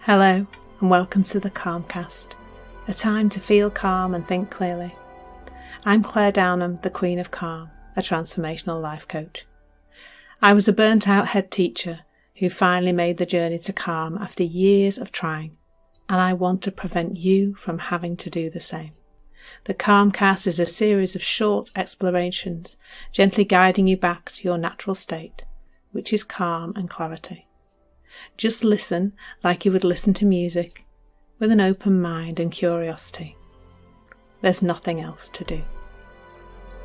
Hello and welcome to the Calmcast, a time to feel calm and think clearly. I'm Claire Downham, the Queen of Calm, a transformational life coach. I was a burnt out head teacher who finally made the journey to calm after years of trying, and I want to prevent you from having to do the same. The Calmcast is a series of short explorations, gently guiding you back to your natural state, which is calm and clarity. Just listen like you would listen to music, with an open mind and curiosity. There's nothing else to do.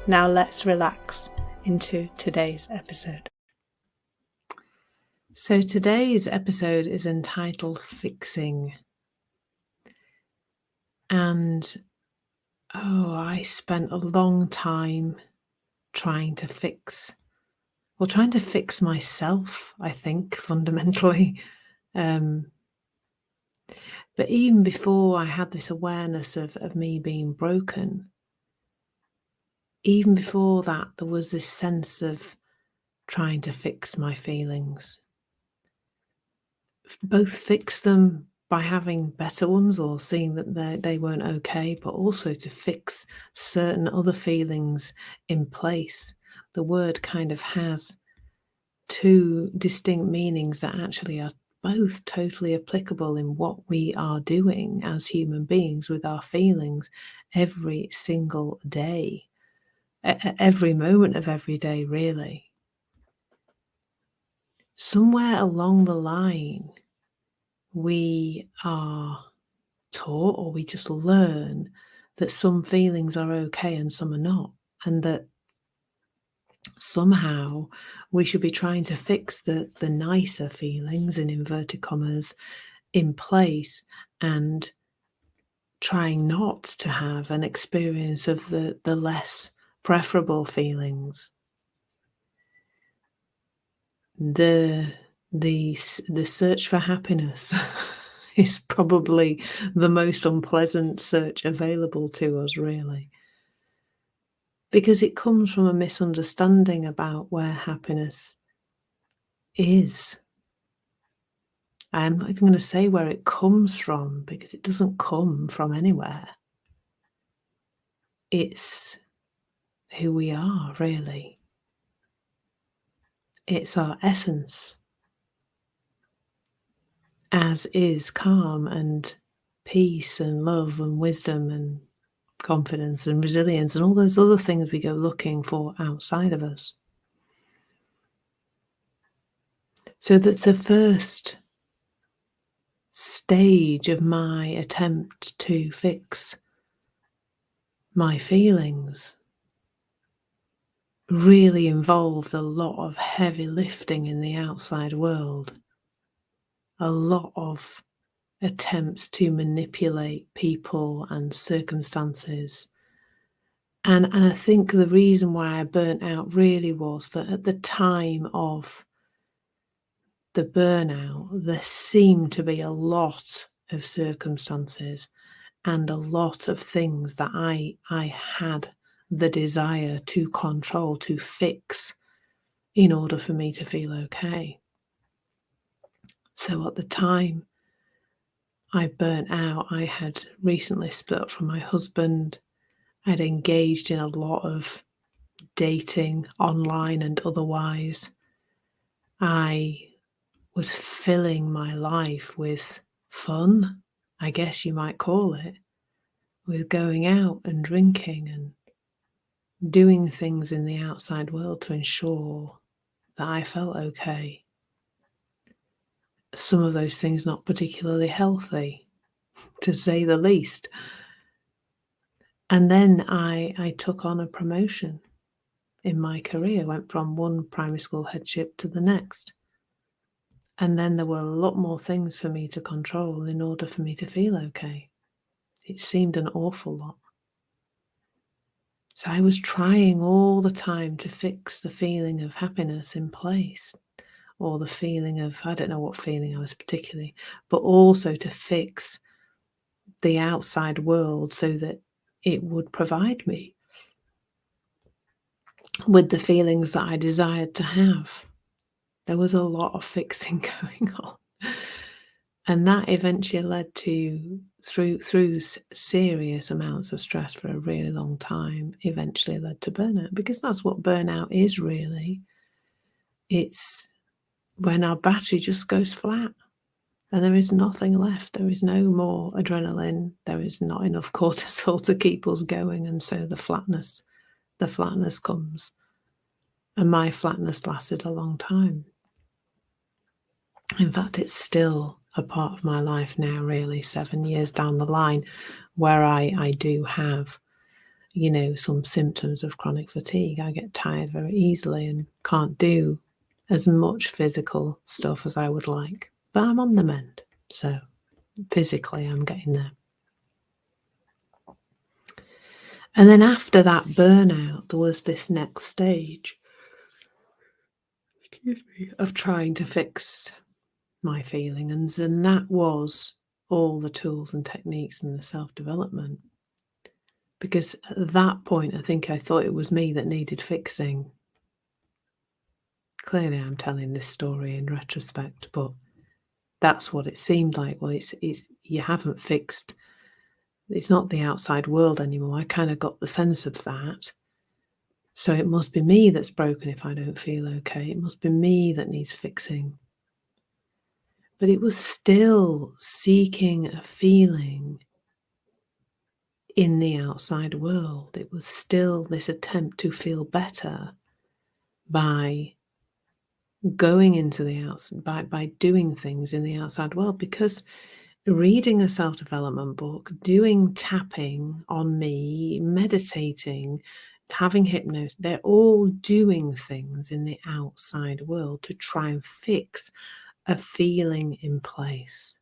Now let's relax into today's episode. So today's episode is entitled Fixing. And I spent a long time trying to fix myself, I think, fundamentally. But even before I had this awareness of me being broken, even before that, there was this sense of trying to fix my feelings. Both fix them by having better ones or seeing that they weren't okay, but also to fix certain other feelings in place. The word kind of has two distinct meanings that actually are both totally applicable in what we are doing as human beings with our feelings every single day, every moment of every day, really. Somewhere along the line, we are taught, or we just learn, that some feelings are okay and some are not, and that somehow we should be trying to fix the nicer feelings, in inverted commas, in place, and trying not to have an experience of the less preferable feelings. The search for happiness is probably the most unpleasant search available to us, really. Because it comes from a misunderstanding about where happiness is. I'm not even going to say where it comes from, because it doesn't come from anywhere. It's who we are, really. It's our essence, as is calm and peace and love and wisdom and confidence and resilience and all those other things we go looking for outside of us. So that the first stage of my attempt to fix my feelings really involved a lot of heavy lifting in the outside world, a lot of attempts to manipulate people and circumstances. And I think the reason why I burnt out really was that at the time of the burnout, there seemed to be a lot of circumstances and a lot of things that I had the desire to control, to fix, in order for me to feel okay. So at the time I burnt out, I had recently split up from my husband. I'd engaged in a lot of dating, online and otherwise. I was filling my life with fun, I guess you might call it, with going out and drinking and doing things in the outside world to ensure that I felt okay. Some of those things not particularly healthy, to say the least. And then I took on a promotion in my career, went from one primary school headship to the next. And then there were a lot more things for me to control in order for me to feel okay. It seemed an awful lot. So I was trying all the time to fix the feeling of happiness in place, or the feeling of, I don't know what feeling I was particularly, but also to fix the outside world so that it would provide me with the feelings that I desired to have. There was a lot of fixing going on. And that eventually led to through serious amounts of stress for a really long time, eventually led to burnout, because that's what burnout is really. It's when our battery just goes flat and there is nothing left. There is no more adrenaline. There is not enough cortisol to keep us going, and so the flatness comes. And my flatness lasted a long time. In fact, it's still a part of my life now, really, 7 years down the line, where I do have, some symptoms of chronic fatigue. I get tired very easily and can't do as much physical stuff as I would like, but I'm on the mend. So physically, I'm getting there. And then after that burnout, there was this next stage, of trying to fix my feelings, and that was all the tools and techniques and the self-development. Because at that point, I think I thought it was me that needed fixing. Clearly, I'm telling this story in retrospect, but that's what it seemed like. Well, it's you haven't fixed. It's not the outside world anymore. I kind of got the sense of that. So it must be me that's broken if I don't feel okay. It must be me that needs fixing. But it was still seeking a feeling in the outside world. It was still this attempt to feel better by going into the outside, by doing things in the outside world, because reading a self-development book, doing tapping on me, meditating, having hypnosis, they're all doing things in the outside world to try and fix a feeling in place,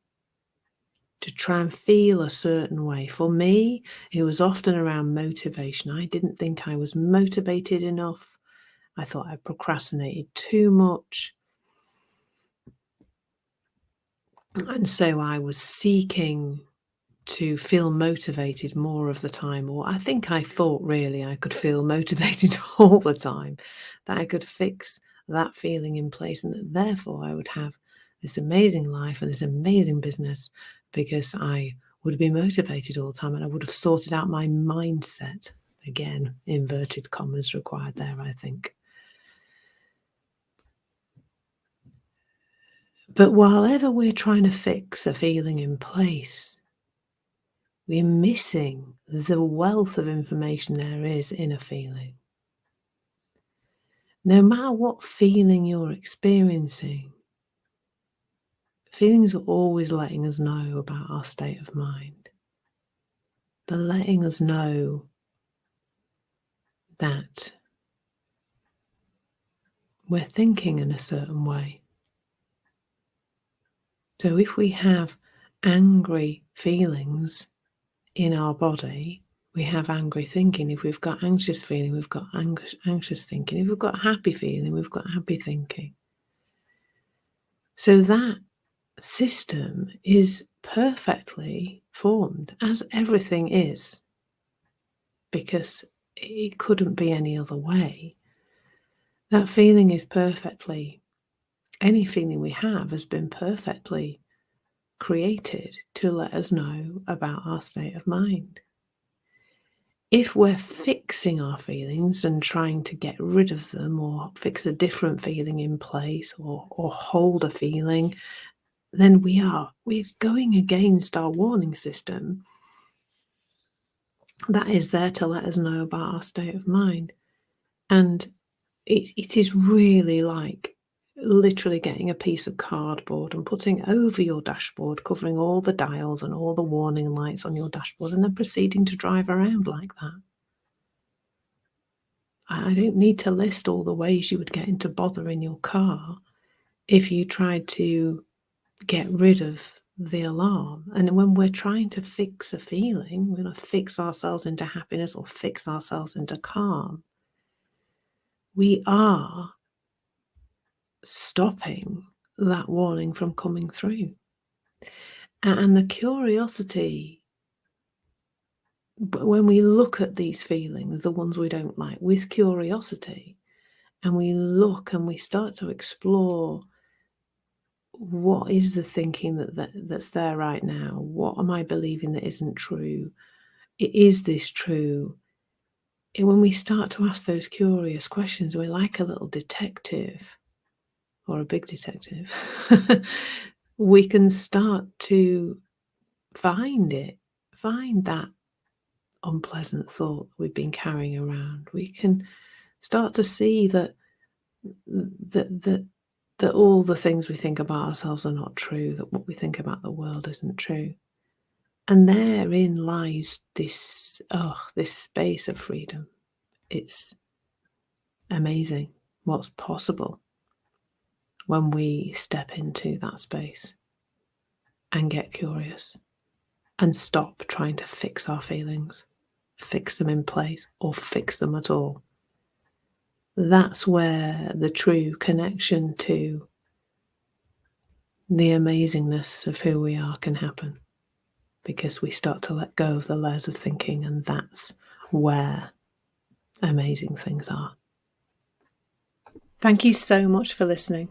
to try and feel a certain way. For me, it was often around motivation. I didn't think I was motivated enough. I thought I procrastinated too much. And so I was seeking to feel motivated more of the time, or I think I thought really I could feel motivated all the time, that I could fix that feeling in place, and that therefore I would have this amazing life and this amazing business because I would be motivated all the time and I would have sorted out my mindset. Again, inverted commas required there, I think. But while ever we're trying to fix a feeling in place, we're missing the wealth of information there is in a feeling. No matter what feeling you're experiencing, feelings are always letting us know about our state of mind. They're letting us know that we're thinking in a certain way. So if we have angry feelings in our body, we have angry thinking. If we've got anxious feeling, we've got anxious thinking. If we've got happy feeling, we've got happy thinking. So that system is perfectly formed, as everything is, because it couldn't be any other way. That feeling is perfectly, any feeling we have has been perfectly created to let us know about our state of mind. If we're fixing our feelings and trying to get rid of them, or fix a different feeling in place, or hold a feeling, then we're going against our warning system that is there to let us know about our state of mind. And it is really like literally getting a piece of cardboard and putting over your dashboard, covering all the dials and all the warning lights on your dashboard, and then proceeding to drive around like that. I don't need to list all the ways you would get into bother in your car if you tried to get rid of the alarm. And when we're trying to fix a feeling, we're going to fix ourselves into happiness or fix ourselves into calm, we are stopping that warning from coming through. And the curiosity, when we look at these feelings, the ones we don't like, with curiosity, and we look and we start to explore what is the thinking that's there right now? What am I believing that isn't true? Is this true? And when we start to ask those curious questions, we're like a little detective or a big detective. We can start to find that unpleasant thought we've been carrying around. We can start to see that all the things we think about ourselves are not true, that what we think about the world isn't true. And therein lies this space of freedom. It's amazing what's possible when we step into that space and get curious and stop trying to fix our feelings, fix them in place, or fix them at all. That's where the true connection to the amazingness of who we are can happen, because we start to let go of the layers of thinking, and that's where amazing things are. Thank you so much for listening.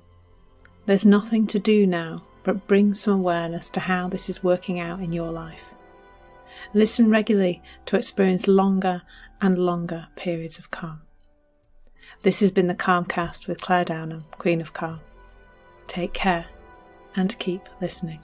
There's nothing to do now but bring some awareness to how this is working out in your life. Listen regularly to experience longer and longer periods of calm. This has been the Calmcast with Claire Downham, Queen of Calm. Take care and keep listening.